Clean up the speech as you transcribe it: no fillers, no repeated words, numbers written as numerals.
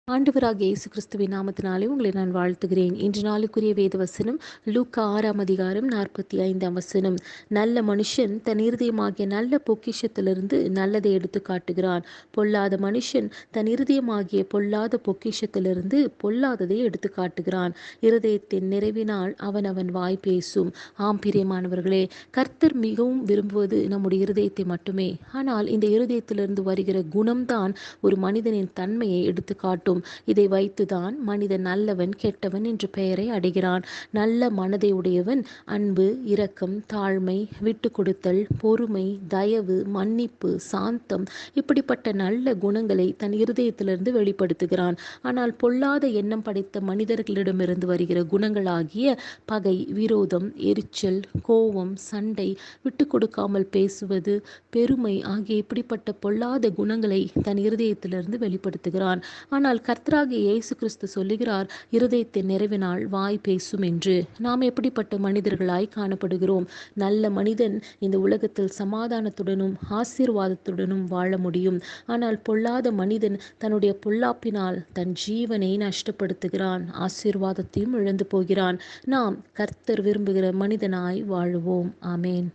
ஆண்டவராகிய இயேசு கிறிஸ்துவின் நாமத்தினாலே உங்களை நான் வாழ்த்துகிறேன். இன்று நாளுக்குரிய வேத வசனம் லூக்கா 6:45 நல்ல மனுஷன் தன் இருதயமாகிய நல்ல பொக்கிஷத்திலிருந்து நல்லதை எடுத்து காட்டுகிறான். பொல்லாத மனுஷன் தன் இருதயமாகிய பொல்லாத பொக்கிஷத்திலிருந்து பொல்லாததை எடுத்து காட்டுகிறான். இருதயத்தின் நிறைவினால் அவன் வாய் பேசும். ஆம் பிரியமானவர்களே, கர்த்தர் மிகவும் விரும்புவது நம்முடைய இருதயத்தை மட்டுமே. ஆனால் இந்த இருதயத்திலிருந்து வருகிற குணம்தான் ஒரு மனிதனின் தன்மையை எடுத்து காட்டும். இதை வைத்துதான் மனிதன் நல்லவன் கெட்டவன் என்ற பெயரை அடைகிறான். நல்ல மனதை உடையவன் அன்பு, இரக்கம், தாழ்மை, விட்டு கொடுத்தல், பொறுமை, தயவு, மன்னிப்பு, சாந்தம் இப்படிப்பட்ட நல்ல குணங்களை தன் இருதயத்திலிருந்து வெளிப்படுத்துகிறான். ஆனால் பொல்லாத எண்ணம் படைத்த மனிதர்களிடமிருந்து வருகிற குணங்களாகிய பகை, விரோதம், எரிச்சல், கோபம், சண்டை, விட்டு கொடுக்காமல் பேசுவது, பெருமை ஆகிய இப்படிப்பட்ட பொல்லாத குணங்களை தன் இருதயத்திலிருந்து வெளிப்படுத்துகிறான். ஆனால் கர்த்தராகிய இயேசு கிறிஸ்து சொல்லுகிறார், இருதயத்தின் நிறைவினால் வாய் பேசும் என்று. நாம் எப்படிப்பட்ட மனிதர்களாய் காணப்படுகிறோம்? நல்ல மனிதன் இந்த உலகத்தில் சமாதானத்துடனும் ஆசீர்வாதத்துடனும் வாழ முடியும். ஆனால் பொல்லாத மனிதன் தன்னுடைய பொல்லாப்பினால் தன் ஜீவனை நஷ்டப்படுத்துகிறான், ஆசீர்வாதத்தையும் இழந்து போகிறான். நாம் கர்த்தர் விரும்புகிற மனிதனாய் வாழுவோம். ஆமேன்.